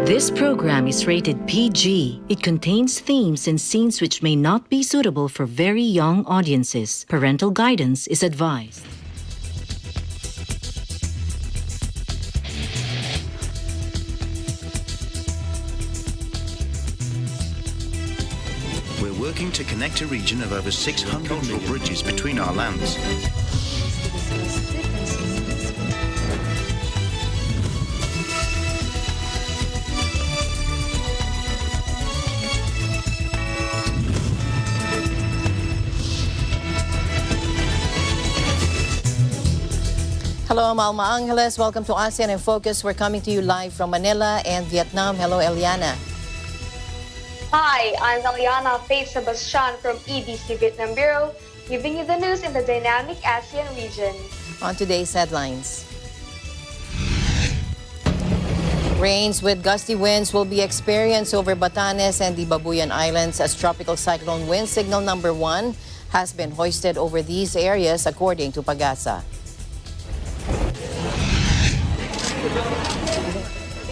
This program is rated PG. It contains themes and scenes which may not be suitable for very young audiences. Parental guidance is advised. We're working to connect a region of over 600 cultural bridges between our lands. Hello, I'm Alma Angeles. Welcome to ASEAN in Focus. We're coming to you live from Manila and Vietnam. Hello, Eliana. Hi, I'm Eliana Faith Sebastian from EBC Vietnam Bureau, giving you the news in the dynamic ASEAN region. On today's headlines. Rains with gusty winds will be experienced over Batanes and the Babuyan Islands as tropical cyclone wind signal number 1 has been hoisted over these areas, according to PAGASA.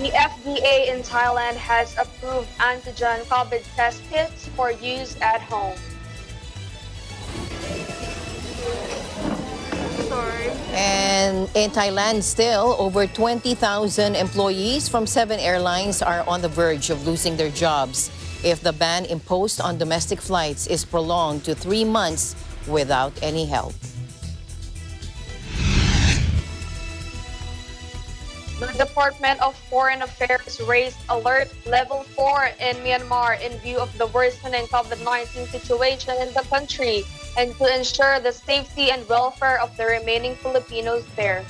The FDA in Thailand has approved antigen COVID test kits for use at home. And in Thailand, still, over 20,000 employees from 7 airlines are on the verge of losing their jobs if the ban imposed on domestic flights is prolonged to 3 months without any help. The Department of Foreign Affairs raised alert level 4 in Myanmar in view of the worsening COVID-19 situation in the country and to ensure the safety and welfare of the remaining Filipinos there.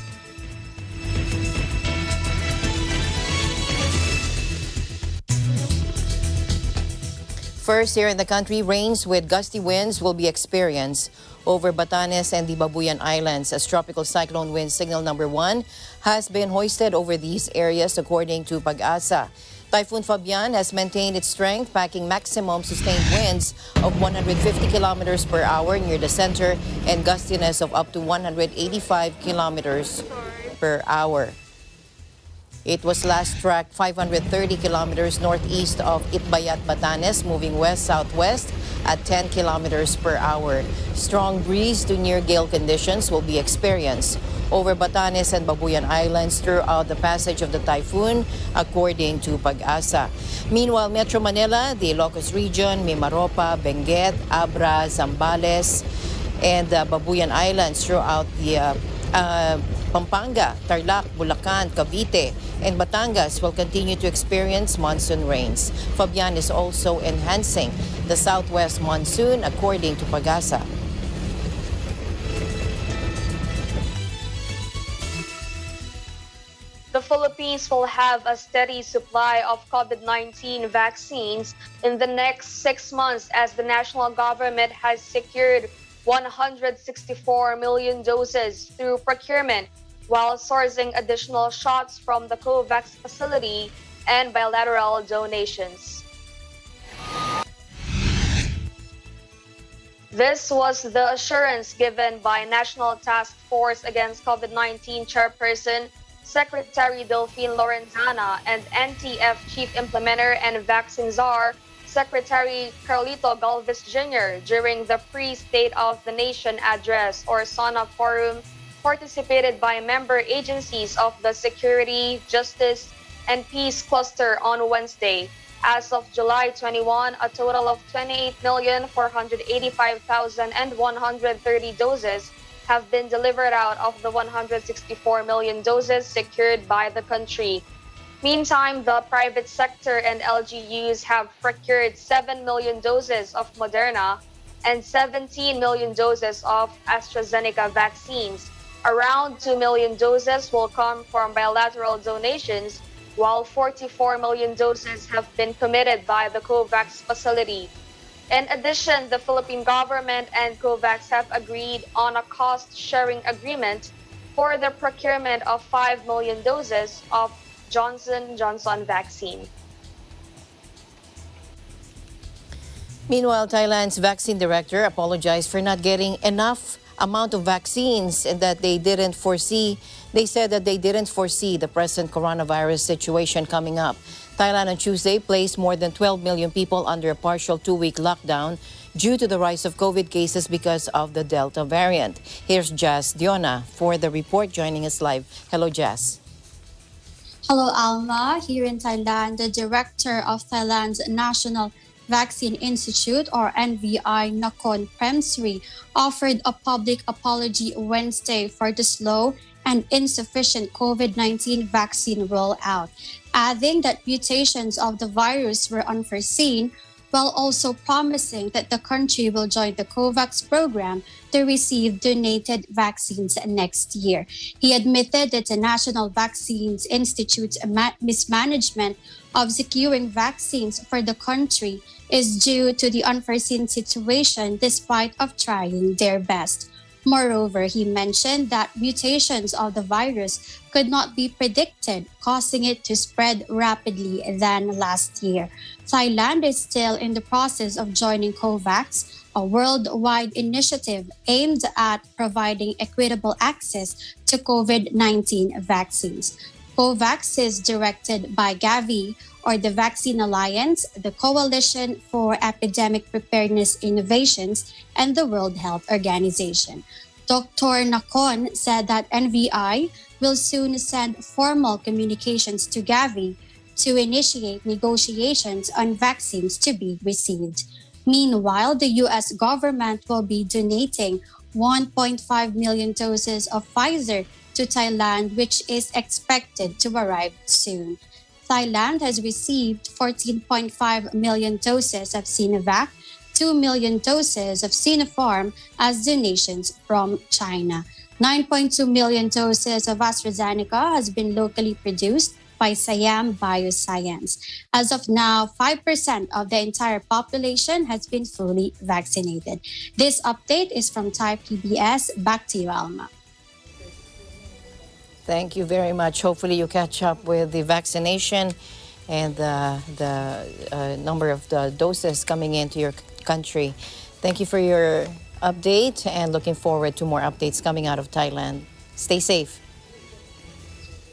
First, here in the country, rains with gusty winds will be experienced over Batanes and the Babuyan Islands as tropical cyclone wind signal number 1 has been hoisted over these areas, according to PAGASA. Typhoon Fabian has maintained its strength, packing maximum sustained winds of 150 kilometers per hour near the center and gustiness of up to 185 kilometers per hour. It was last tracked 530 kilometers northeast of Itbayat, Batanes, moving west-southwest at 10 kilometers per hour. Strong breeze to near gale conditions will be experienced over Batanes and Babuyan Islands throughout the passage of the typhoon, according to PAGASA. Meanwhile, Metro Manila, the Ilocos region, Mimaropa, Benguet, Abra, Zambales, and Babuyan Islands throughout the Pampanga, Tarlac, Bulacan, Cavite, and Batangas will continue to experience monsoon rains. Fabian is also enhancing the southwest monsoon, according to PAGASA. The Philippines will have a steady supply of COVID-19 vaccines in the next 6 months as the national government has secured 164 million doses through procurement while sourcing additional shots from the COVAX facility and bilateral donations. This was the assurance given by National Task Force Against COVID-19 Chairperson Secretary Delphine Lorenzana and NTF Chief Implementer and Vaccine Czar Secretary Carlito Galvez Jr. during the Pre-State of the Nation Address or SONA Forum participated by member agencies of the Security, Justice, and Peace Cluster on Wednesday. As of July 21, a total of 28,485,130 doses have been delivered out of the 164 million doses secured by the country. Meantime, the private sector and LGUs have procured 7 million doses of Moderna and 17 million doses of AstraZeneca vaccines. Around 2 million doses will come from bilateral donations, while 44 million doses have been committed by the COVAX facility. In addition, the Philippine government and COVAX have agreed on a cost-sharing agreement for the procurement of 5 million doses of Johnson & Johnson vaccine. Meanwhile, Thailand's vaccine director apologized for not getting enough amount of vaccines and that they didn't foresee. They said that they didn't foresee the present coronavirus situation coming up. Thailand on Tuesday placed more than 12 million people under a partial 2-week lockdown due to the rise of COVID cases because of the Delta variant. Here's Jazz Diona for the report joining us live. Hello, Jazz. Hello, Alma. Here in Thailand, the director of Thailand's National Vaccine Institute, or NVI, Nakon Premsri, offered a public apology Wednesday for the slow and insufficient COVID-19 vaccine rollout, adding that mutations of the virus were unforeseen, while also promising that the country will join the COVAX program to receive donated vaccines next year. He admitted that the National Vaccines Institute's mismanagement of securing vaccines for the country is due to the unforeseen situation despite of trying their best. Moreover, he mentioned that mutations of the virus could not be predicted, causing it to spread rapidly than last year. Thailand is still in the process of joining COVAX, a worldwide initiative aimed at providing equitable access to COVID-19 vaccines. COVAX is directed by Gavi, or the Vaccine Alliance, the Coalition for Epidemic Preparedness Innovations, and the World Health Organization. Dr. Nakon said that NVI will soon send formal communications to Gavi to initiate negotiations on vaccines to be received. Meanwhile, the U.S. government will be donating 1.5 million doses of Pfizer to Thailand, which is expected to arrive soon. Thailand has received 14.5 million doses of Sinovac, 2 million doses of Sinopharm as donations from China. 9.2 million doses of AstraZeneca has been locally produced by Siam Bioscience. As of now, 5% of the entire population has been fully vaccinated. This update is from Thai PBS. Back to you, Alma. Thank you very much. Hopefully you catch up with the vaccination and the number of the doses coming into your country. Thank you for your update and looking forward to more updates coming out of Thailand. Stay safe.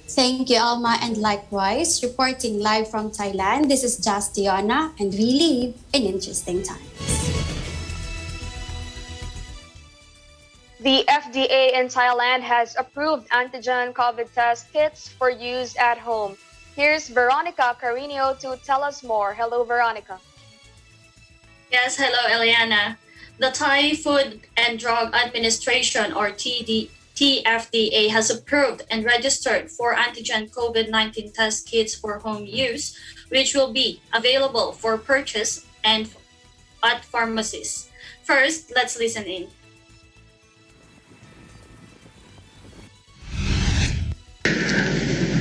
Thank you, Alma, and likewise, reporting live from Thailand, this is Jazz Diona, and we live in interesting times. The FDA in Thailand has approved antigen COVID test kits for use at home. Here's Veronica Carino to tell us more. Hello, Veronica. Yes, hello, Eliana. The Thai Food and Drug Administration, or TFDA, has approved and registered 4 antigen COVID-19 test kits for home use, which will be available for purchase and at pharmacies. First, let's listen in.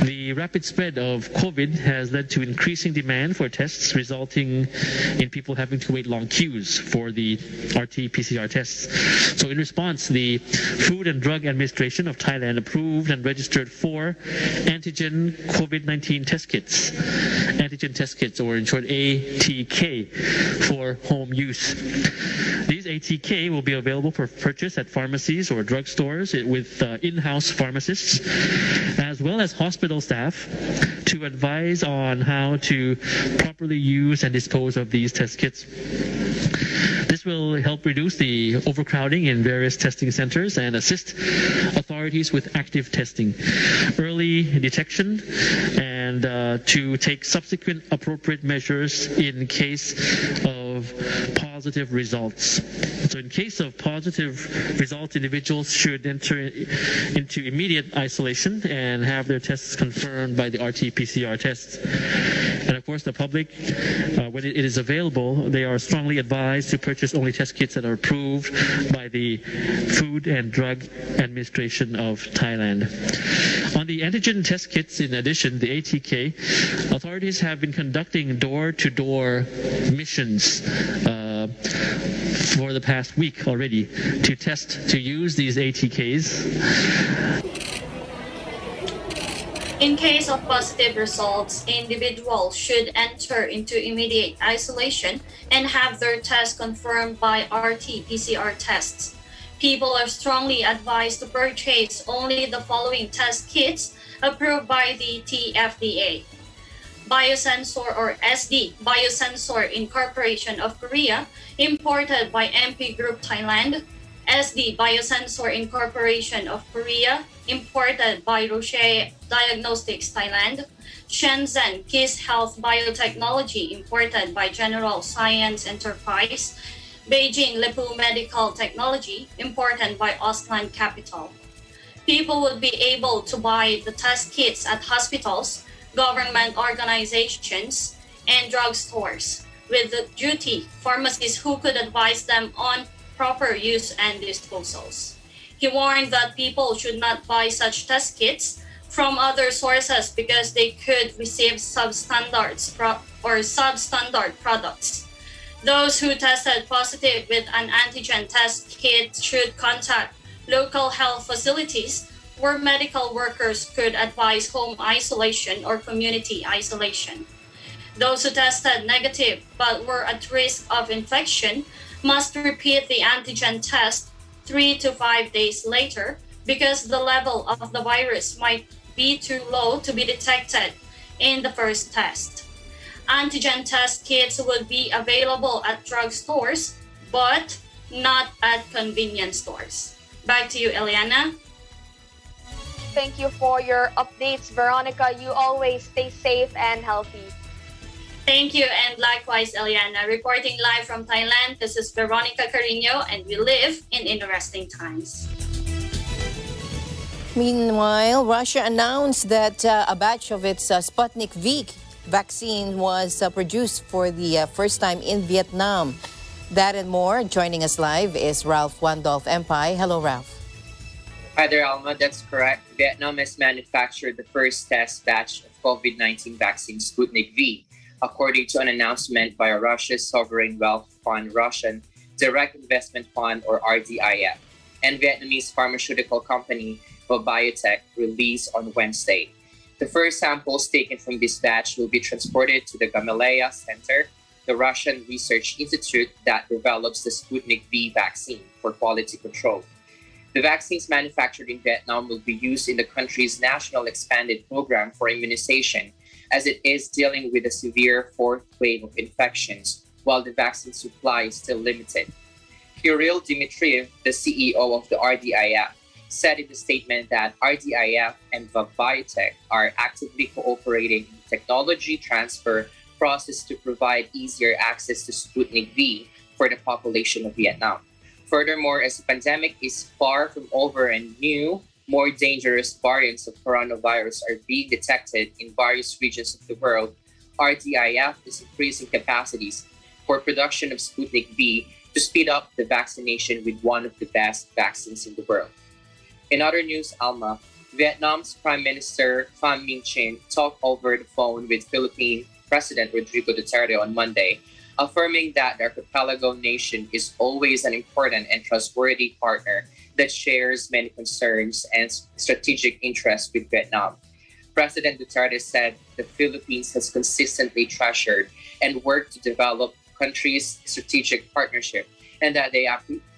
The rapid spread of COVID has led to increasing demand for tests, resulting in people having to wait long queues for the RT-PCR tests. So in response, the Food and Drug Administration of Thailand approved and registered 4 antigen COVID-19 test kits. Antigen test kits, or in short ATK, for home use. These ATK will be available for purchase at pharmacies or drugstores with in-house pharmacists, as well as hospital staff to advise on how to properly use and dispose of these test kits. This will help reduce the overcrowding in various testing centers and assist authorities with active testing, early detection, and to take subsequent appropriate measures in case of positive results. So in case of positive results, individuals should enter into immediate isolation and have their tests confirmed by the RT-PCR tests. And of course, the public, when it is available, they are strongly advised to purchase only test kits that are approved by the Food and Drug Administration of Thailand. On the antigen test kits, in addition, the ATK, authorities have been conducting door-to-door missions for the past week already to use these ATKs. In case of positive results, individuals should enter into immediate isolation and have their test confirmed by RT-PCR tests. People are strongly advised to purchase only the following test kits approved by the TFDA. Biosensor or SD Biosensor Incorporation of Korea, imported by MP Group Thailand. SD Biosensor Incorporation of Korea, imported by Roche Diagnostics Thailand. Shenzhen Kiss Health Biotechnology, imported by General Science Enterprise. Beijing Lepu Medical Technology, imported by Ausland Capital. People would be able to buy the test kits at hospitals, government organizations, and drugstores, with the duty pharmacists who could advise them on proper use and disposals. He warned that people should not buy such test kits from other sources because they could receive substandard products. Those who tested positive with an antigen test kit should contact local health facilities where medical workers could advise home isolation or community isolation. Those who tested negative but were at risk of infection must repeat the antigen test 3 to 5 days later because the level of the virus might be too low to be detected in the first test. Antigen test kits would be available at drugstores, but not at convenience stores. Back to you, Eliana. Thank you for your updates, Veronica. You always stay safe and healthy. Thank you, and likewise, Eliana. Reporting live from Thailand, this is Veronica Carino, and we live in interesting times. Meanwhile, Russia announced that a batch of its Sputnik V vaccine was produced for the first time in Vietnam. That and more. Joining us live is Ralph Wandolph Empire. Hello, Ralph. Hi there, Alma. That's correct. Vietnam has manufactured the first test batch of COVID-19 vaccine Sputnik V, according to an announcement by Russia's sovereign wealth fund, Russian Direct Investment Fund, or RDIF, and Vietnamese pharmaceutical company Biotech released on Wednesday. The first samples taken from this batch will be transported to the Gamaleya Center, the Russian research institute that develops the Sputnik V vaccine, for quality control. The vaccines manufactured in Vietnam will be used in the country's national expanded program for immunization, as it is dealing with a severe fourth wave of infections, while the vaccine supply is still limited. Kirill Dmitriev, the CEO of the RDIF, said in the statement that RDIF and Biotech are actively cooperating in the technology transfer process to provide easier access to Sputnik V for the population of Vietnam. Furthermore, as the pandemic is far from over and new, more dangerous variants of coronavirus are being detected in various regions of the world, RDIF is increasing capacities for production of Sputnik V to speed up the vaccination with one of the best vaccines in the world. In other news, Alma, Vietnam's Prime Minister Pham Minh Chinh talked over the phone with Philippine President Rodrigo Duterte on Monday, affirming that the archipelago nation is always an important and trustworthy partner that shares many concerns and strategic interests with Vietnam. President Duterte said the Philippines has consistently treasured and worked to develop the country's strategic partnership, and that they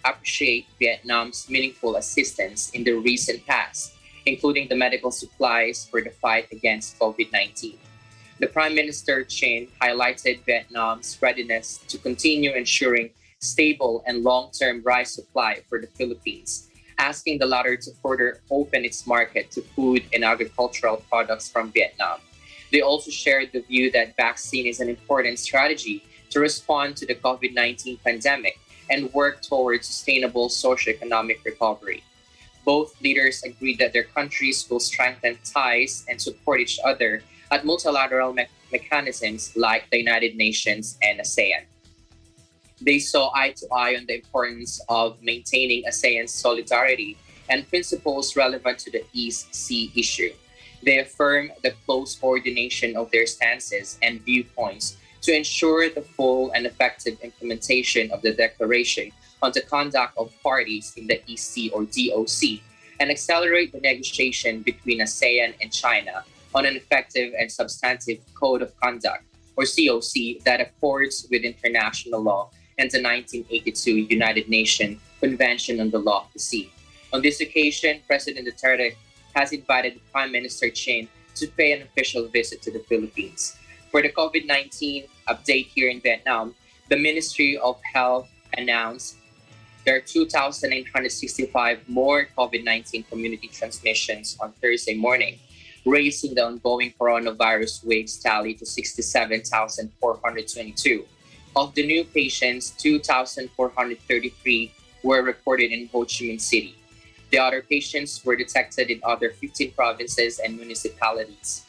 appreciate Vietnam's meaningful assistance in the recent past, including the medical supplies for the fight against COVID-19. The Prime Minister Chinh highlighted Vietnam's readiness to continue ensuring stable and long-term rice supply for the Philippines, asking the latter to further open its market to food and agricultural products from Vietnam. They also shared the view that vaccine is an important strategy to respond to the COVID-19 pandemic and work towards sustainable socioeconomic recovery. Both leaders agreed that their countries will strengthen ties and support each other at multilateral mechanisms like the United Nations and ASEAN. They saw eye to eye on the importance of maintaining ASEAN's solidarity and principles relevant to the East Sea issue. They affirmed the close coordination of their stances and viewpoints to ensure the full and effective implementation of the Declaration on the Conduct of Parties in the EC or DOC, and accelerate the negotiation between ASEAN and China on an effective and substantive Code of Conduct, or COC, that accords with international law and the 1982 United Nations Convention on the Law of the Sea. On this occasion, President Duterte has invited Prime Minister Chinh to pay an official visit to the Philippines. For the COVID-19 update here in Vietnam, the Ministry of Health announced there are 2,965 more COVID-19 community transmissions on Thursday morning, raising the ongoing coronavirus waves tally to 67,422. Of the new patients, 2,433 were reported in Ho Chi Minh City. The other patients were detected in other 15 provinces and municipalities.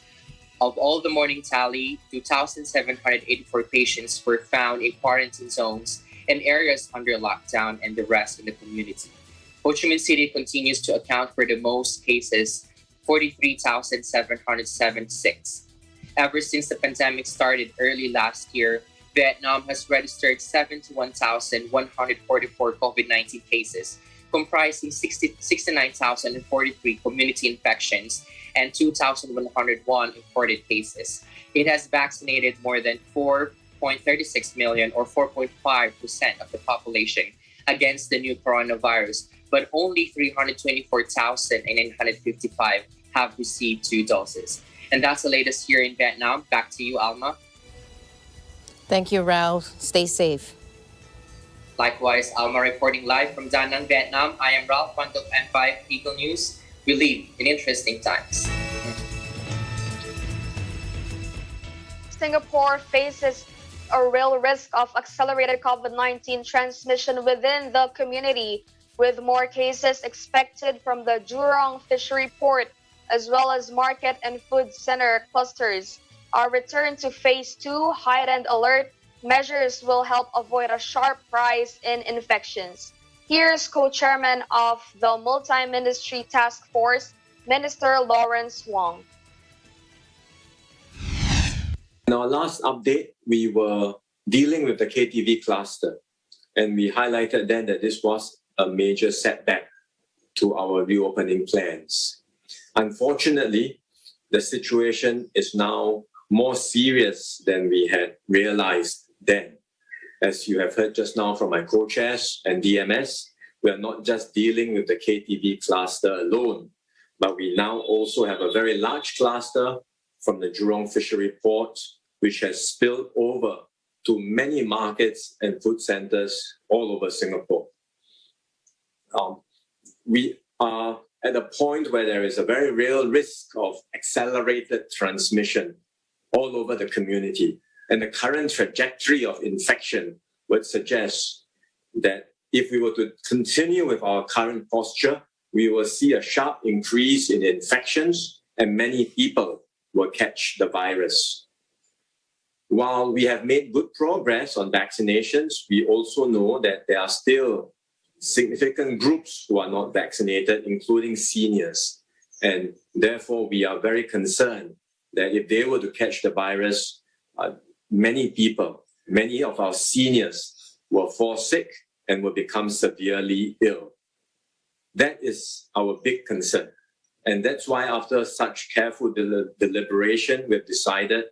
Of all the morning tally, 2,784 patients were found in quarantine zones and areas under lockdown, and the rest in the community. Ho Chi Minh City continues to account for the most cases, 43,776. Ever since the pandemic started early last year, Vietnam has registered 71,144 COVID-19 cases, comprising 69,043 community infections and 2,101 imported cases. It has vaccinated more than 4.36 million or 4.5% of the population against the new coronavirus, but only 324,955 have received 2 doses. And that's the latest here in Vietnam. Back to you, Alma. Thank you, Ralph. Stay safe. Likewise, Alma reporting live from Da Nang, Vietnam. I am Ralph, one of N5 Eagle News. We live in interesting times. Singapore faces a real risk of accelerated COVID-19 transmission within the community, with more cases expected from the Jurong Fishery Port as well as market and food center clusters. Our return to Phase 2 heightened alert measures will help avoid a sharp rise in infections. Here's co-chairman of the Multi-Ministry Task Force, Minister Lawrence Wong. In our last update, we were dealing with the KTV cluster, and we highlighted then that this was a major setback to our reopening plans. Unfortunately, the situation is now more serious than we had realized then. As you have heard just now from my co-chairs and DMS, we are not just dealing with the KTV cluster alone, but we now also have a very large cluster from the Jurong Fishery Port, which has spilled over to many markets and food centers all over Singapore. We are at a point where there is a very real risk of accelerated transmission all over the community. And the current trajectory of infection would suggest that if we were to continue with our current posture, we will see a sharp increase in infections and many people will catch the virus. While we have made good progress on vaccinations, we also know that there are still significant groups who are not vaccinated, including seniors. And therefore, we are very concerned that if they were to catch the virus, many people, many of our seniors will fall sick and will become severely ill. That is our big concern. And that's why after such careful deliberation, we've decided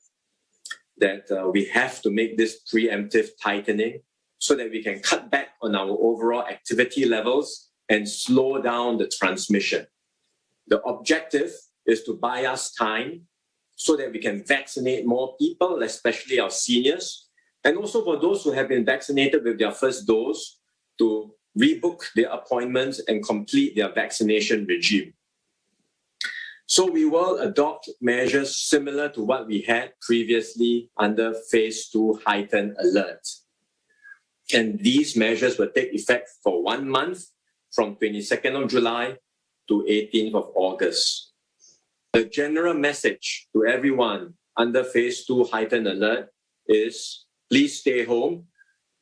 that we have to make this preemptive tightening so that we can cut back on our overall activity levels and slow down the transmission. The objective is to buy us time so that we can vaccinate more people, especially our seniors, and also for those who have been vaccinated with their first dose to rebook their appointments and complete their vaccination regime. So we will adopt measures similar to what we had previously under Phase 2 heightened alert. And these measures will take effect for 1 month from 22nd of July to 18th of August. The general message to everyone under Phase 2 heightened alert is please stay home,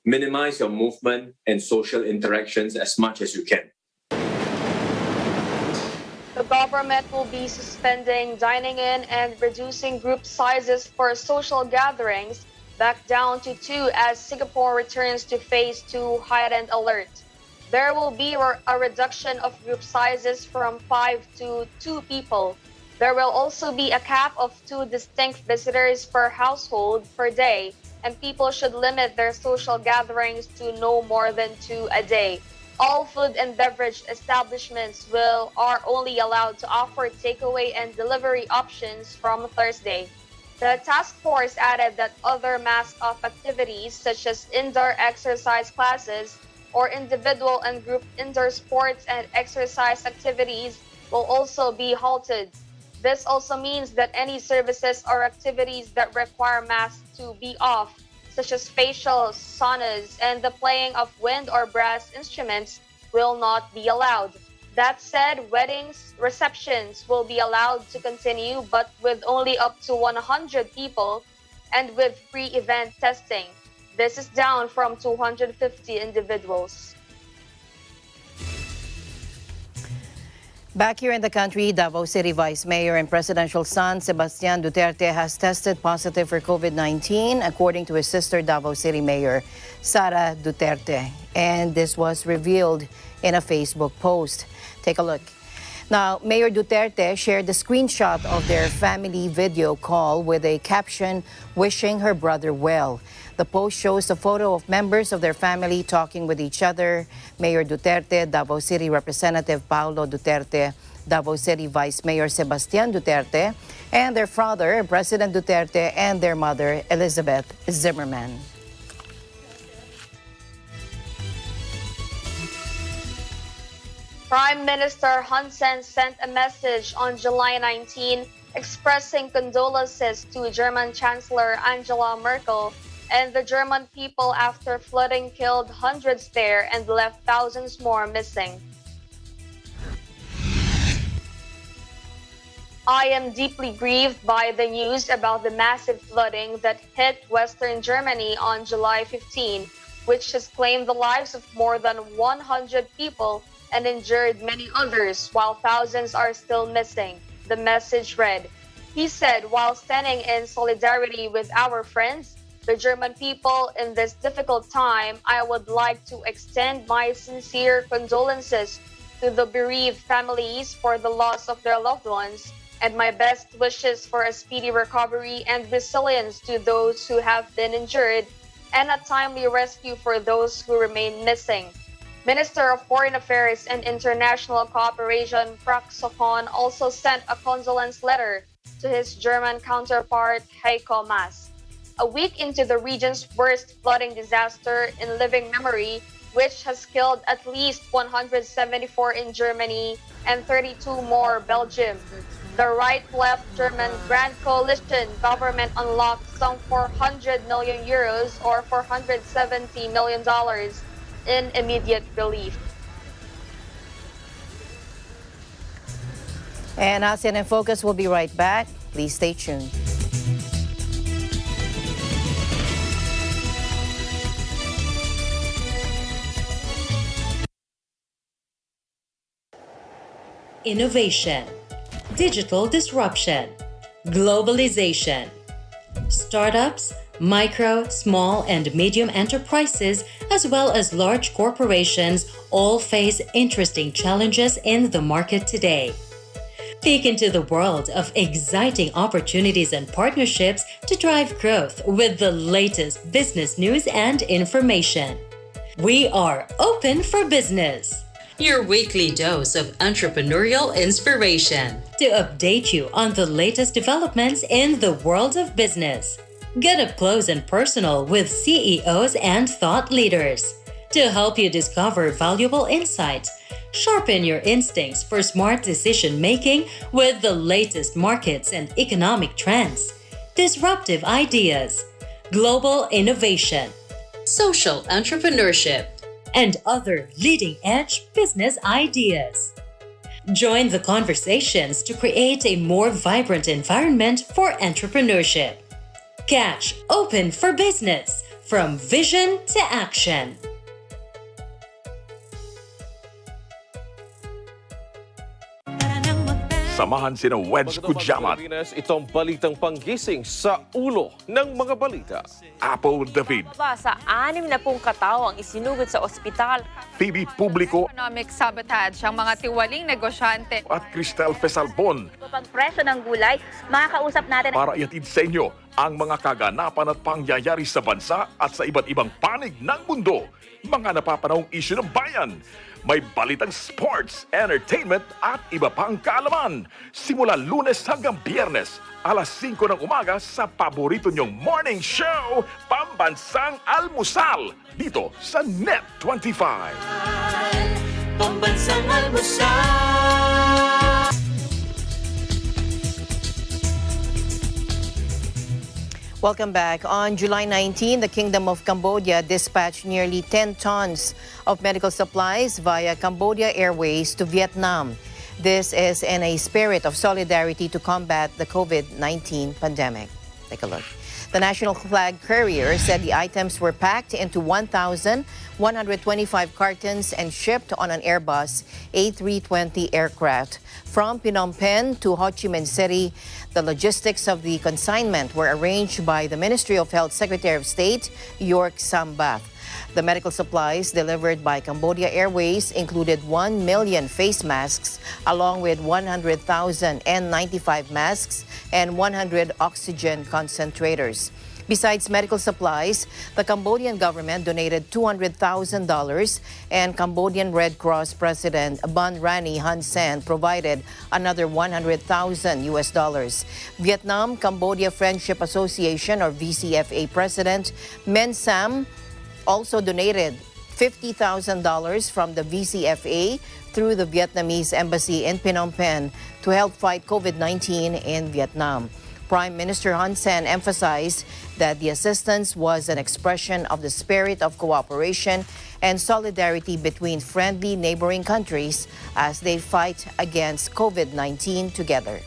minimize your movement and social interactions as much as you can. The government will be suspending dining in and reducing group sizes for social gatherings back down to 2 as Singapore returns to Phase 2 heightened alert. There will be a reduction of group sizes from 5 to 2 people. There will also be a cap of 2 distinct visitors per household per day, and people should limit their social gatherings to no more than 2 a day. All food and beverage establishments are only allowed to offer takeaway and delivery options from Thursday. The task force added that other mask-off activities such as indoor exercise classes or individual and group indoor sports and exercise activities will also be halted. This also means that any services or activities that require masks to be off, such as facials, saunas, and the playing of wind or brass instruments, will not be allowed. That said, weddings, receptions will be allowed to continue, but with only up to 100 people and with free event testing. This is down from 250 individuals. Back here in the country, Davao City Vice Mayor and presidential son Sebastian Duterte has tested positive for COVID-19, according to his sister Davao City Mayor Sara Duterte. And this was revealed in a Facebook post. Take a look. Now, Mayor Duterte shared the screenshot of their family video call with a caption wishing her brother well. The post shows a photo of members of their family talking with each other. Mayor Duterte, Davao City Representative Paulo Duterte, Davao City Vice Mayor Sebastian Duterte, and their father, President Duterte, and their mother, Elizabeth Zimmerman. Prime Minister Hun Sen sent a message on July 19 expressing condolences to German Chancellor Angela Merkel and the German people after flooding killed hundreds there and left thousands more missing. I am deeply grieved by the news about the massive flooding that hit Western Germany on July 15, which has claimed the lives of more than 100 people and injured many others, while thousands are still missing, the message read. He said, while standing in solidarity with our friends, the German people in this difficult time, I would like to extend my sincere condolences to the bereaved families for the loss of their loved ones, and my best wishes for a speedy recovery and resilience to those who have been injured, and a timely rescue for those who remain missing. Minister of Foreign Affairs and International Cooperation Prak Sokhon also sent a condolence letter to his German counterpart Heiko Maas. A week into the region's worst flooding disaster in living memory, which has killed at least 174 in Germany and 32 more Belgium, the right-left German Grand Coalition government unlocked some 400 million euros or $470 million in immediate relief. And ASEAN in Focus will be right back. Please stay tuned. Innovation, digital disruption, globalization. Startups, micro, small, and medium enterprises, as well as large corporations, all face interesting challenges in the market today. Peek into the world of exciting opportunities and partnerships to drive growth with the latest business news and information. We are open for business. Your weekly dose of entrepreneurial inspiration to update you on the latest developments in the world of business. Get up close and personal with CEOs and thought leaders to help you discover valuable insights, sharpen your instincts for smart decision making with the latest markets and economic trends, disruptive ideas, global innovation, social entrepreneurship, and other leading-edge business ideas. Join the conversations to create a more vibrant environment for entrepreneurship. Catch Open for Business, from vision to action. Samahan sina Wedge Kujamat, itong balitang panggising sa ulo ng mga balita. Apple David, Sa 60 katao ang isinugod sa ospital. Phoebe Publico, Economic sabotage ang mga tiwaling negosyante. at Cristel Fesalbon Pagpresyo ng gulay, makakausap natin para iatid sa inyo ang mga kaganapan at pangyayari sa bansa at sa iba't ibang panig ng mundo. Mga napapanahong isyu ng bayan. May balitang sports, entertainment at iba pang kaalaman. Simula Lunes hanggang Biyernes, alas 5 ng umaga sa paborito nyong morning show, Pambansang Almusal, dito sa Net 25. Pambansang Almusal. Welcome back. On July 19, the Kingdom of Cambodia dispatched nearly 10 tons of medical supplies via Cambodia Airways to Vietnam. This is in a spirit of solidarity to combat the COVID-19 pandemic. Take a look. The national flag carrier said the items were packed into 1,125 cartons and shipped on an Airbus A320 aircraft. From Phnom Penh to Ho Chi Minh City, the logistics of the consignment were arranged by the Ministry of Health Secretary of State, York Sambath. The medical supplies delivered by Cambodia Airways included 1 million face masks, along with 100,000 N95 masks and 100 oxygen concentrators. Besides medical supplies, the Cambodian government donated $200,000 and Cambodian Red Cross President Ban Rani Hun Sen provided another $100,000. Vietnam Cambodia Friendship Association or VCFA President Men Sam also donated $50,000 from the VCFA through the Vietnamese embassy in Phnom Penh to help fight COVID-19 in Vietnam. Prime Minister Hun Sen emphasized that the assistance was an expression of the spirit of cooperation and solidarity between friendly neighboring countries as they fight against COVID-19 together.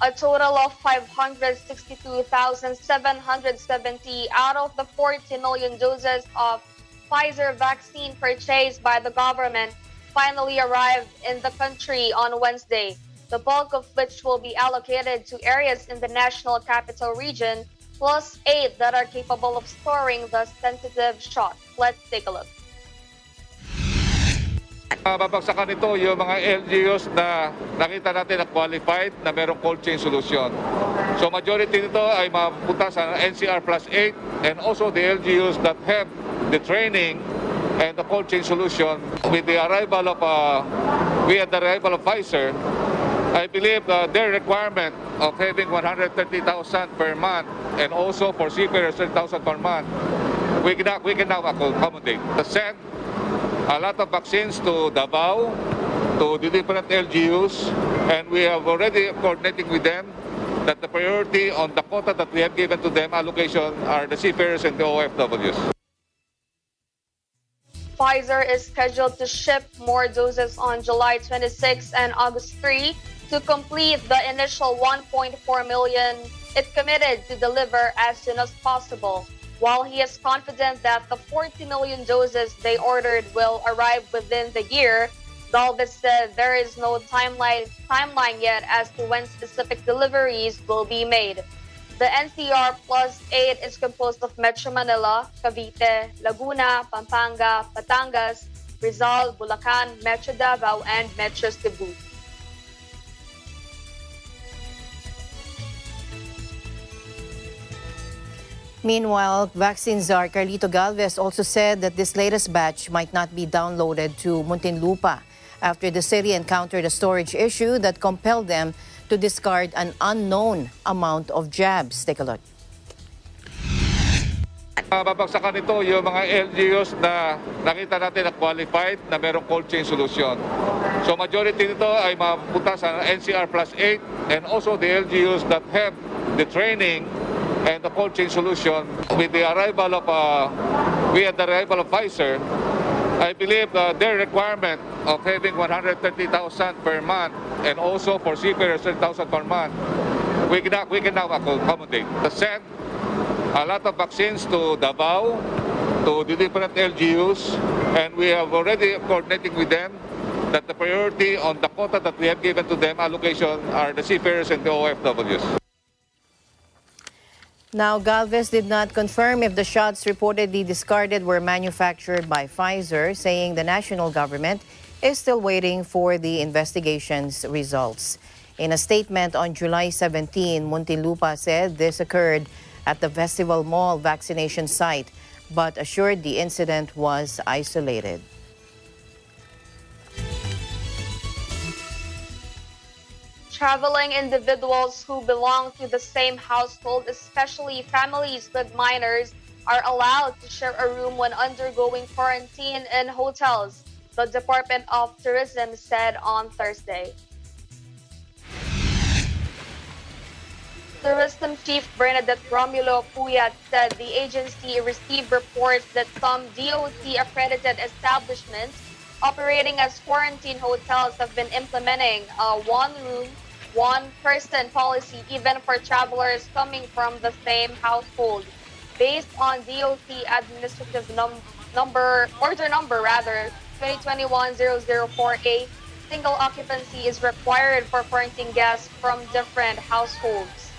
A total of 562,770 out of the 40 million doses of Pfizer vaccine purchased by the government finally arrived in the country on Wednesday, the bulk of which will be allocated to areas in the national capital region, plus 8 that are capable of storing the sensitive shot. Let's take a look. Babagsakan ito yung mga LGUs na nakita natin na qualified na merong cold chain solution. So majority nito ay mapunta sa NCR plus 8 and also the LGUs that have the training and the cold chain solution. With the arrival of Pfizer, I believe their requirement of having 130,000 per month and also for seafarers 30,000 per month, we can now accommodate. Send a lot of vaccines to Davao, to the different LGUs, and we have already coordinating with them that the priority on the quota that we have given to them allocation are the seafarers and the OFWs. Pfizer is scheduled to ship more doses on July 26 and August 3 to complete the initial 1.4 million it committed to deliver as soon as possible. While he is confident that the 40 million doses they ordered will arrive within the year, Galvez said there is no timeline yet as to when specific deliveries will be made. The NCR plus 8 is composed of Metro Manila, Cavite, Laguna, Pampanga, Batangas, Rizal, Bulacan, Metro Davao, and Metro Cebu. Meanwhile, vaccine czar Carlito Galvez also said that this latest batch might not be downloaded to Muntinlupa after the city encountered a storage issue that compelled them to discard an unknown amount of jabs. Take a look. Babagsakan ito yung mga LGUs na nakita natin na qualified na merong cold chain solution. So majority nito ay mapunta sa NCR plus 8 and also the LGUs that have the training and the cold chain solution. With the arrival of Pfizer, I believe their requirement of having 130,000 per month and also for seafarers 30,000 per month, we can now accommodate. Send a lot of vaccines to Davao, to the different LGUs, and we have already coordinating with them that the priority on the quota that we have given to them allocation are the seafarers and the OFWs. Now, Galvez did not confirm if the shots reportedly discarded were manufactured by Pfizer, saying the national government is still waiting for the investigation's results. In a statement on July 17, Muntinlupa said this occurred at the Festival Mall vaccination site. but assured the incident was isolated. Traveling individuals who belong to the same household, especially families with minors, are allowed to share a room when undergoing quarantine in hotels, the Department of Tourism said on Thursday. Tourism Chief Bernadette Romulo Puyat said the agency received reports that some DOT-accredited establishments operating as quarantine hotels have been implementing a one-room, one-person policy even for travelers coming from the same household. Based on DOT Administrative Order Number 2021-004A, single occupancy is required for quarantine guests from different households.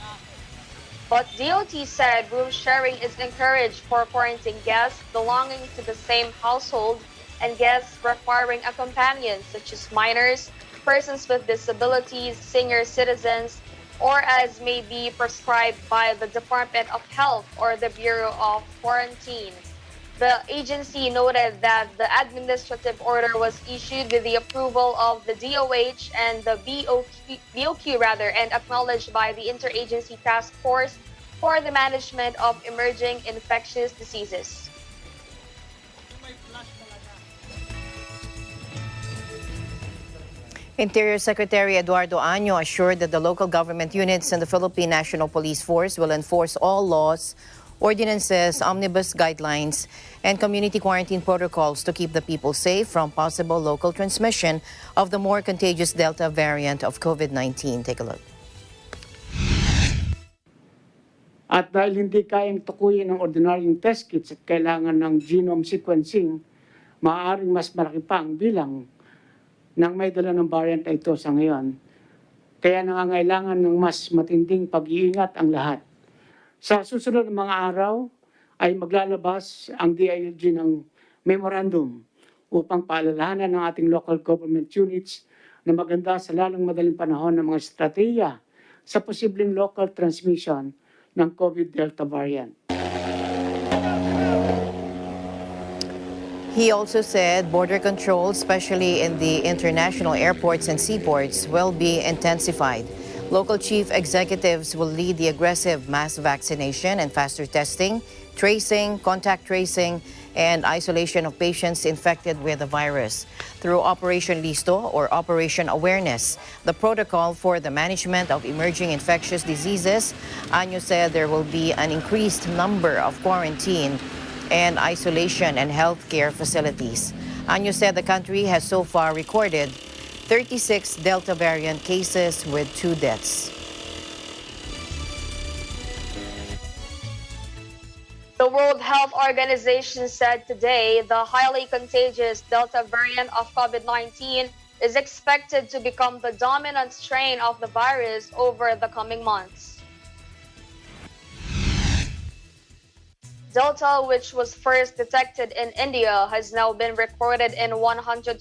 But DOT said room sharing is encouraged for quarantine guests belonging to the same household and guests requiring a companion, such as minors, persons with disabilities, senior citizens, or as may be prescribed by the Department of Health or the Bureau of Quarantine. The agency noted that the administrative order was issued with the approval of the DOH and the BOQ and acknowledged by the Interagency Task Force for the Management of Emerging Infectious Diseases. Interior Secretary Eduardo Año assured that the local government units and the Philippine National Police Force will enforce all laws, ordinances, omnibus guidelines, and community quarantine protocols to keep the people safe from possible local transmission of the more contagious Delta variant of COVID-19. Take a look. At dahil hindi kayang tukuyin ng ordinaryong test kits at kailangan ng genome sequencing, maaaring mas malaki pa ang bilang ng may dala ng variant na ito sa ngayon. Kaya nangangailangan ng mas matinding pag-iingat ang lahat. Sa susunod ng mga araw ay maglalabas ang DILG ng memorandum upang paalalahanan ng ating local government units na maganda sa lalong madaling panahon ng mga estratehiya sa posibleng local transmission ng COVID Delta variant. He also said border control, especially in the international airports and seaports, will be intensified. Local chief executives will lead the aggressive mass vaccination and faster testing, tracing, contact tracing, and isolation of patients infected with the virus. Through Operation Listo or Operation Awareness, the protocol for the management of emerging infectious diseases, Año said there will be an increased number of quarantine and isolation and healthcare facilities. Año said the country has so far recorded 36 Delta variant cases with 2 deaths. The World Health Organization said today the highly contagious Delta variant of COVID-19 is expected to become the dominant strain of the virus over the coming months. Delta, which was first detected in India, has now been recorded in 124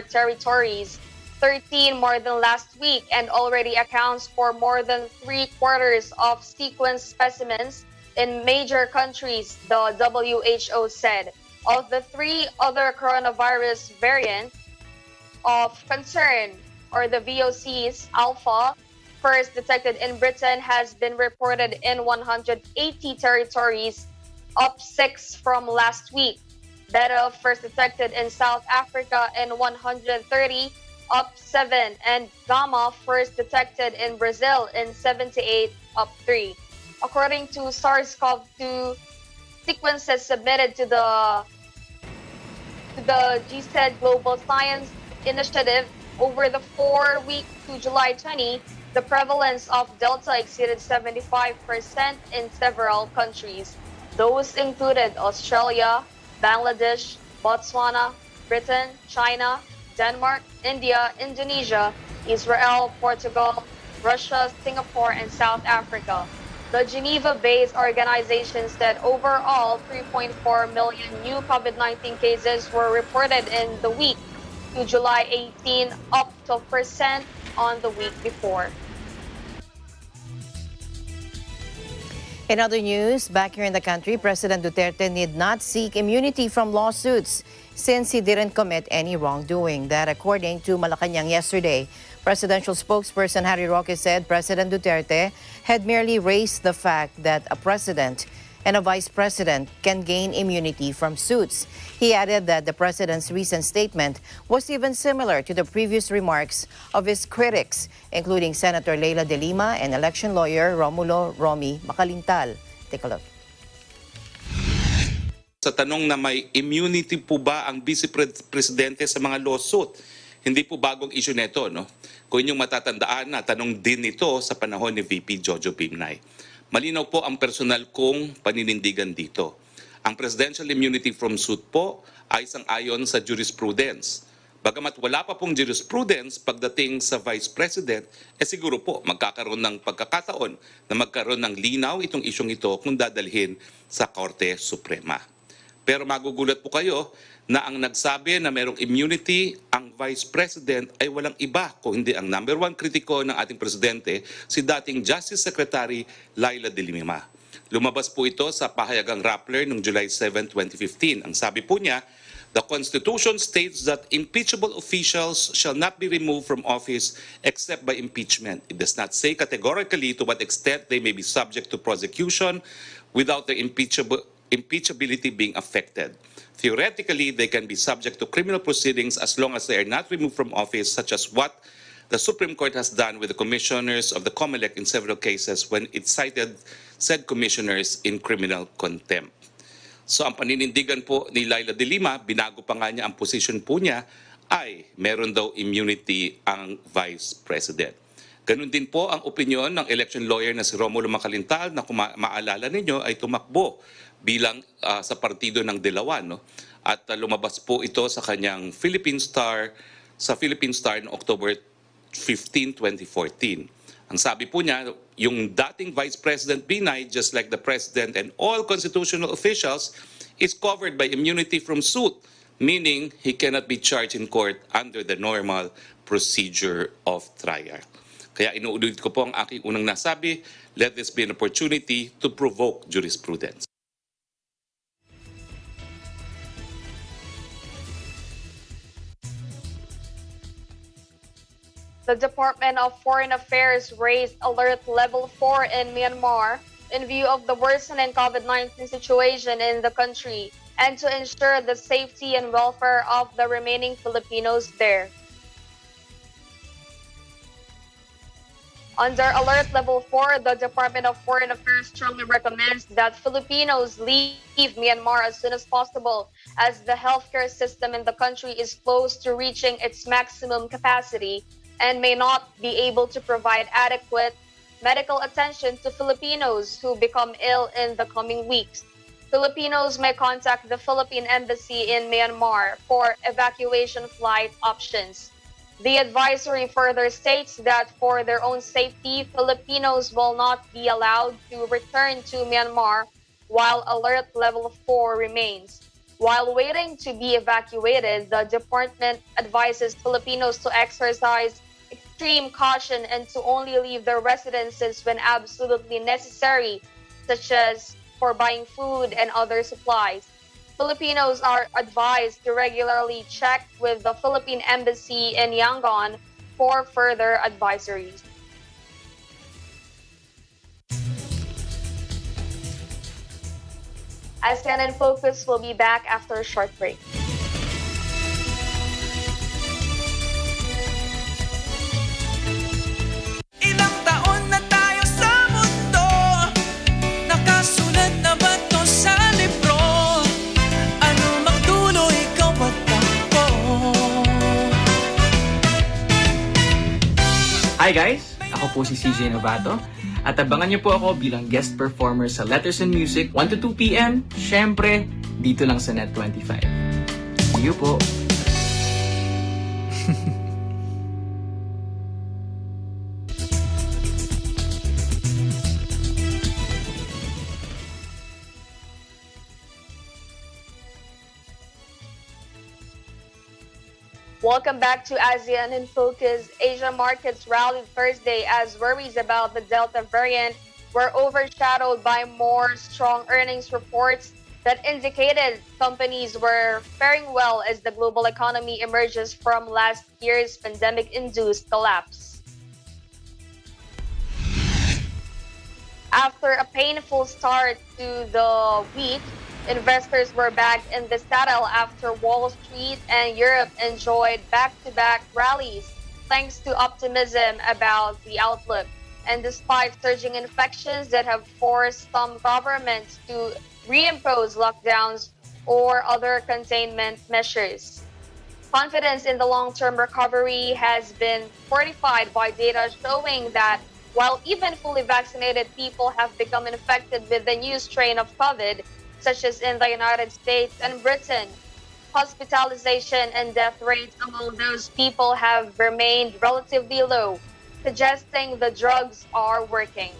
territories, 13 more than last week, and already accounts for more than 3/4 of sequenced specimens in major countries, the WHO said. Of the 3 other coronavirus variants of concern, or the VOCs, Alpha, first detected in Britain, has been reported in 180 territories, up 6 from last week. Beta, first detected in South Africa in 130, up 7. And Gamma, first detected in Brazil in 78, up 3. According to SARS-CoV-2 sequences submitted to the GSED Global Science Initiative, over the 4 weeks to July 20, the prevalence of Delta exceeded 75% in several countries. Those included Australia, Bangladesh, Botswana, Britain, China, Denmark, India, Indonesia, Israel, Portugal, Russia, Singapore, and South Africa. The Geneva-based organization said overall 3.4 million new COVID-19 cases were reported in the week to July 18, up 12% on the week before. In other news, back here in the country, President Duterte need not seek immunity from lawsuits since he didn't commit any wrongdoing. That according to Malacanang yesterday. Presidential spokesperson Harry Roque said President Duterte had merely raised the fact that a president and a vice president can gain immunity from suits. He added that the president's recent statement was even similar to the previous remarks of his critics, including Senator Leila de Lima and election lawyer Romulo Romy Macalintal. Take a look. Sa tanong na may immunity po ba ang Vice Presidente sa mga lawsuit, hindi po bagong issue nito, no? Kung inyong matatandaan na tanong din ito sa panahon ni VP Jojo Binay. Malinaw po ang personal kong paninindigan dito. Ang presidential immunity from suit po ay sang-ayon sa jurisprudence. Bagamat wala pa pong jurisprudence pagdating sa Vice President, siguro po magkakaroon ng pagkakataon na magkaroon ng linaw itong isyong ito kung dadalhin sa Korte Suprema. Pero magugulat po kayo na ang nagsabi na mayroong immunity ang Vice President ay walang iba kung hindi ang number one kritiko ng ating Presidente, si dating Justice Secretary Leila de Lima. Lumabas po ito sa pahayagang Rappler noong July 7, 2015. Ang sabi po niya, the Constitution states that impeachable officials shall not be removed from office except by impeachment. It does not say categorically to what extent they may be subject to prosecution without their impeachability being affected. Theoretically, they can be subject to criminal proceedings as long as they are not removed from office, such as what the Supreme Court has done with the commissioners of the COMELEC in several cases when it cited said commissioners in criminal contempt. So ang paninindigan po ni Leila de Lima, binago pa nga niya ang position po niya, ay meron daw immunity ang Vice President. Ganun din po ang opinion ng election lawyer na si Romulo Macalintal na kung maalala ninyo ay tumakbo bilang sa partido ng Dilawan, no? At lumabas po ito sa kanyang Philippine Star noong October 15, 2014. Ang sabi po niya, yung dating Vice President Binay, just like the President and all constitutional officials, is covered by immunity from suit, meaning he cannot be charged in court under the normal procedure of trial. Kaya inuulit ko po ang aking unang nasabi, let this be an opportunity to provoke jurisprudence. The Department of Foreign Affairs raised alert level 4 in Myanmar in view of the worsening COVID-19 situation in the country and to ensure the safety and welfare of the remaining Filipinos there. Under alert level 4, the Department of Foreign Affairs strongly recommends that Filipinos leave Myanmar as soon as possible, as the healthcare system in the country is close to reaching its maximum capacity and may not be able to provide adequate medical attention to Filipinos who become ill in the coming weeks. Filipinos may contact the Philippine Embassy in Myanmar for evacuation flight options. The advisory further states that for their own safety, Filipinos will not be allowed to return to Myanmar while alert level 4 remains. While waiting to be evacuated, the department advises Filipinos to exercise extreme caution and to only leave their residences when absolutely necessary, such as for buying food and other supplies. Filipinos are advised to regularly check with the Philippine Embassy in Yangon for further advisories. ASEAN in Focus will be back after a short break. Ilang taon na tayo sa mundo, nakasulat na ba to sa libro? Ano mang dulo, ikaw at ako. Hi guys! Ako po si CJ Novato at abangan niyo po ako bilang guest performer sa Letters and Music 1 to 2 p.m. Syempre, dito lang sa Net25. See you po! Welcome back to ASEAN in Focus. Asia markets rallied Thursday as worries about the Delta variant were overshadowed by more strong earnings reports that indicated companies were faring well as the global economy emerges from last year's pandemic-induced collapse. After a painful start to the week, investors were back in the saddle after Wall Street and Europe enjoyed back-to-back rallies thanks to optimism about the outlook. And despite surging infections that have forced some governments to reimpose lockdowns or other containment measures. Confidence in the long-term recovery has been fortified by data showing that while even fully vaccinated people have become infected with the new strain of COVID, such as in the United States and Britain, hospitalization and death rates among those people have remained relatively low, suggesting the drugs are working.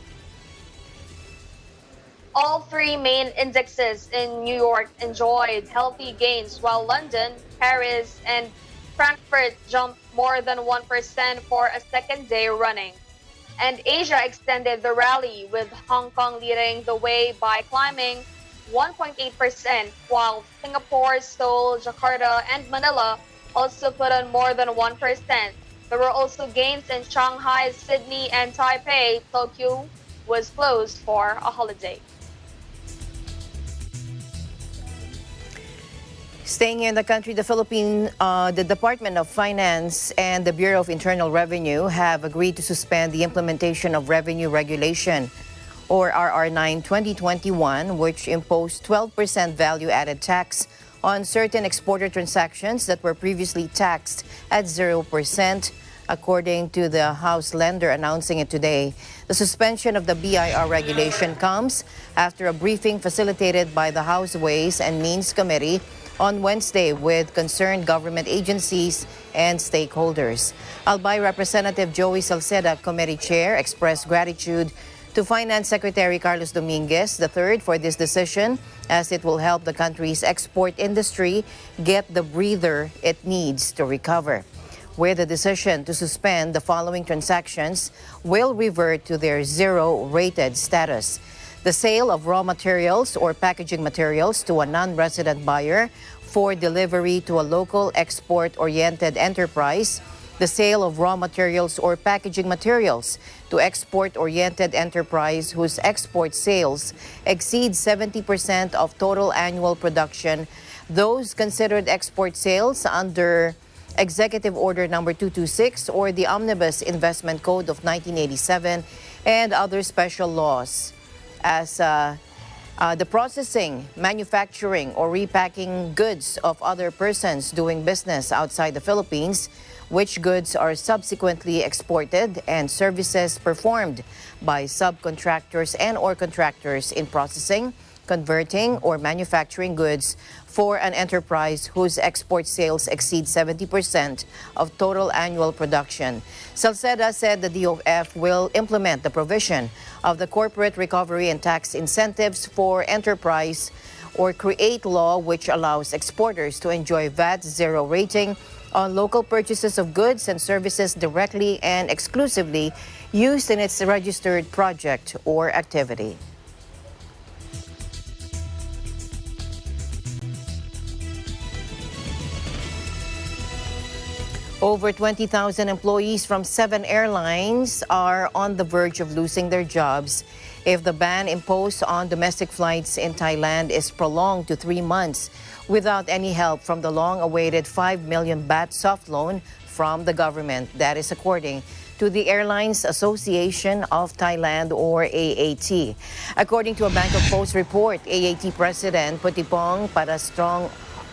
All three main indexes in New York enjoyed healthy gains, while London, Paris, and Frankfurt jumped more than 1% for a second day running. And Asia extended the rally, with Hong Kong leading the way by climbing 1.8%, while Singapore, Seoul, Jakarta, and Manila also put on more than 1%. There were also gains in Shanghai, Sydney, and Taipei. Tokyo was closed for a holiday. Staying in the country, the Department of Finance and the Bureau of Internal Revenue have agreed to suspend the implementation of Revenue Regulation, or RR9 2021, which imposed 12% value-added tax on certain exporter transactions that were previously taxed at 0%, according to the House lender announcing it today. The suspension of the BIR regulation comes after a briefing facilitated by the House Ways and Means Committee on Wednesday with concerned government agencies and stakeholders. Albay Representative Joey Salceda, committee chair, expressed gratitude to Finance Secretary Carlos Dominguez III for this decision, as it will help the country's export industry get the breather it needs to recover. With the decision to suspend, the following transactions will revert to their zero-rated status: the sale of raw materials or packaging materials to a non-resident buyer for delivery to a local export-oriented enterprise, the sale of raw materials or packaging materials to export-oriented enterprise whose export sales exceed 70% of total annual production, those considered export sales under Executive Order Number 226 or the Omnibus Investment Code of 1987 and other special laws, as the processing, manufacturing, or repacking goods of other persons doing business outside the Philippines, which goods are subsequently exported, and services performed by subcontractors and or contractors in processing, converting, or manufacturing goods for an enterprise whose export sales exceed 70% of total annual production. Salceda said the DOF will implement the provision of the Corporate Recovery and Tax Incentives for Enterprise, or create law which allows exporters to enjoy VAT zero rating on local purchases of goods and services directly and exclusively used in its registered project or activity. Over 20,000 employees from 7 airlines are on the verge of losing their jobs if the ban imposed on domestic flights in Thailand is prolonged to 3 months without any help from the long-awaited 5 million baht soft loan from the government. That is according to the Airlines Association of Thailand, or AAT. According to a Bangkok Post report, AAT President Putipong Parastrong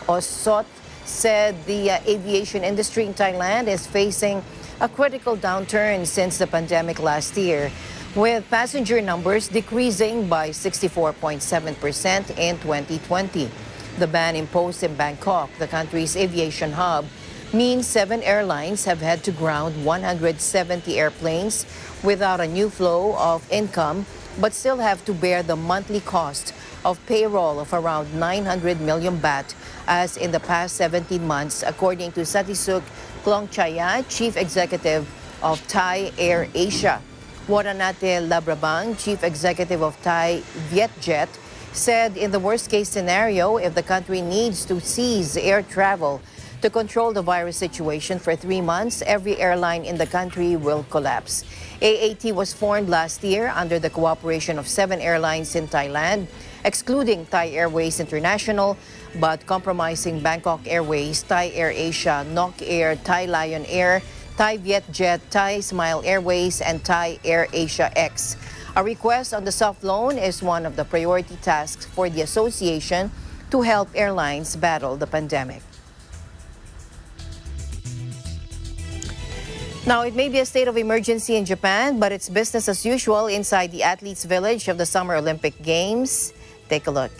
Osot said the aviation industry in Thailand is facing a critical downturn since the pandemic last year, with passenger numbers decreasing by 64.7% in 2020. The ban imposed in Bangkok, the country's aviation hub, means 7 airlines have had to ground 170 airplanes without a new flow of income, but still have to bear the monthly cost of payroll of around 900 million baht as in the past 17 months, according to Satisuk Klongchaya, Chief Executive of Thai Air Asia. Moranate Labrabang, chief executive of Thai Vietjet, said in the worst-case scenario, if the country needs to seize air travel to control the virus situation for 3 months, every airline in the country will collapse. AAT was formed last year under the cooperation of 7 airlines in Thailand, excluding Thai Airways International, but compromising Bangkok Airways, Thai Air Asia, Nok Air, Thai Lion Air, Thai Vietjet, Thai Smile Airways, and Thai Air Asia X. A request on the soft loan is one of the priority tasks for the association to help airlines battle the pandemic. Now, it may be a state of emergency in Japan, but it's business as usual inside the athletes' village of the Summer Olympic Games. Take a look.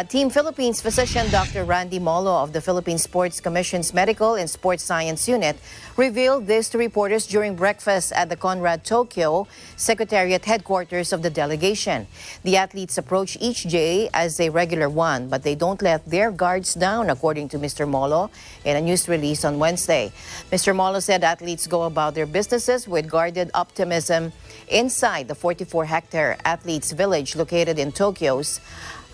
Team Philippines physician Dr. Randy Molo of the Philippine Sports Commission's Medical and Sports Science Unit revealed this to reporters during breakfast at the Conrad Tokyo Secretariat headquarters of the delegation. The athletes approach each day as a regular one, but they don't let their guards down, according to Mr. Molo in a news release on Wednesday. Mr. Molo said athletes go about their businesses with guarded optimism inside the 44-hectare athletes' village located in Tokyo's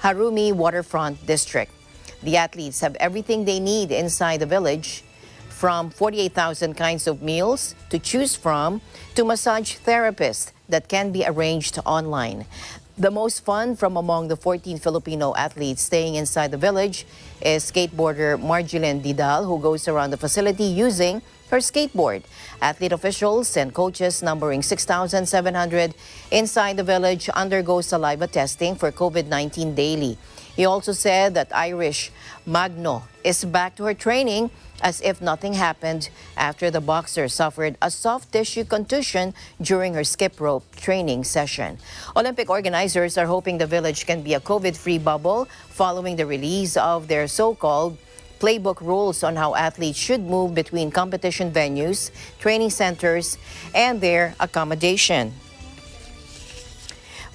Harumi Waterfront District. The athletes have everything they need inside the village, from 48,000 kinds of meals to choose from to massage therapists that can be arranged online. The most fun from among the 14 Filipino athletes staying inside the village is skateboarder Marjolene Didal, who goes around the facility using her skateboard. Athlete officials and coaches numbering 6,700 inside the village undergo saliva testing for COVID-19 daily. He also said that Irish Magno is back to her training as if nothing happened after the boxer suffered a soft tissue contusion during her skip rope training session. Olympic organizers are hoping the village can be a COVID-free bubble following the release of their so-called playbook rules on how athletes should move between competition venues, training centers, and their accommodation.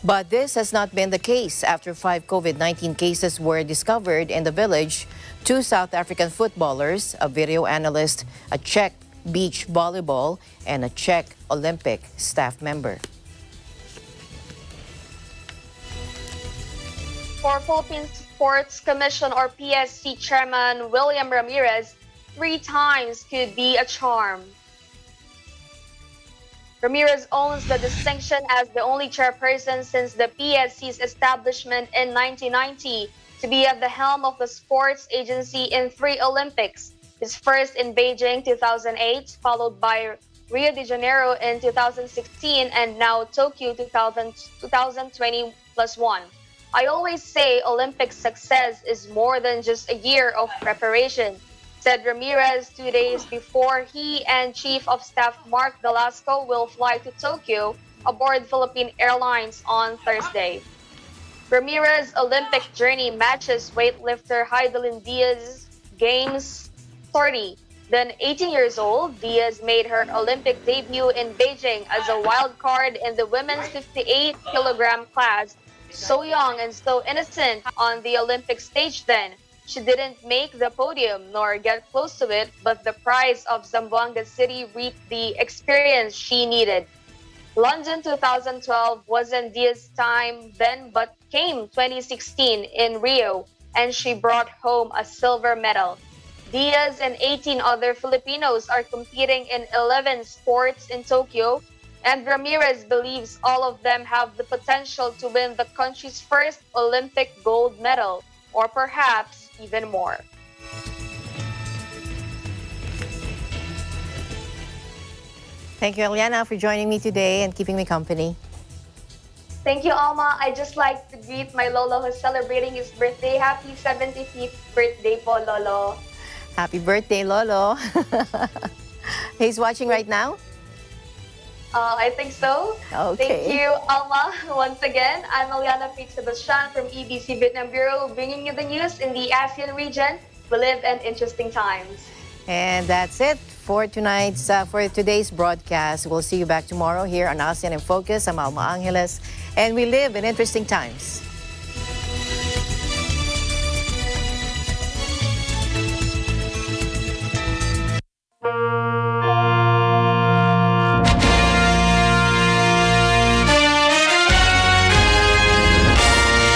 But this has not been the case after 5 COVID-19 cases were discovered in the village. 2 South African footballers, a video analyst, a Czech beach volleyball, and a Czech Olympic staff member. For Philippine Sports Commission or PSC Chairman William Ramirez, 3 times could be a charm. Ramirez owns the distinction as the only chairperson since the PSC's establishment in 1990 to be at the helm of the sports agency in 3 Olympics, his first in Beijing 2008, followed by Rio de Janeiro in 2016, and now Tokyo 2020 plus 1. I always say Olympic success is more than just a year of preparation, said Ramirez 2 days before he and Chief of Staff Mark Velasco will fly to Tokyo aboard Philippine Airlines on Thursday. Ramirez's Olympic journey matches weightlifter Heidelin Diaz's Games 30. Then 18 years old, Diaz made her Olympic debut in Beijing as a wild card in the women's 58-kilogram class. So young and so innocent on the Olympic stage then. She didn't make the podium nor get close to it, but the prize of Zamboanga City reaped the experience she needed. London 2012 wasn't Diaz's time then, but came 2016 in Rio, and she brought home a silver medal. Diaz and 18 other Filipinos are competing in 11 sports in Tokyo, and Ramirez believes all of them have the potential to win the country's first Olympic gold medal, or perhaps even more. Thank you, Eliana, for joining me today and keeping me company. Thank you, Alma. I'd just like to greet my Lolo who's celebrating his birthday. Happy 75th birthday po, Lolo. Happy birthday, Lolo. He's watching right now? I think so. Okay. Thank you, Alma. Once again, I'm Eliana Sebastian from EBC Vietnam Bureau, bringing you the news in the ASEAN region. We live in interesting times. And that's it for today's broadcast. We'll see you back tomorrow here on ASEAN in Focus. I'm Alma Angeles, and we live in interesting times.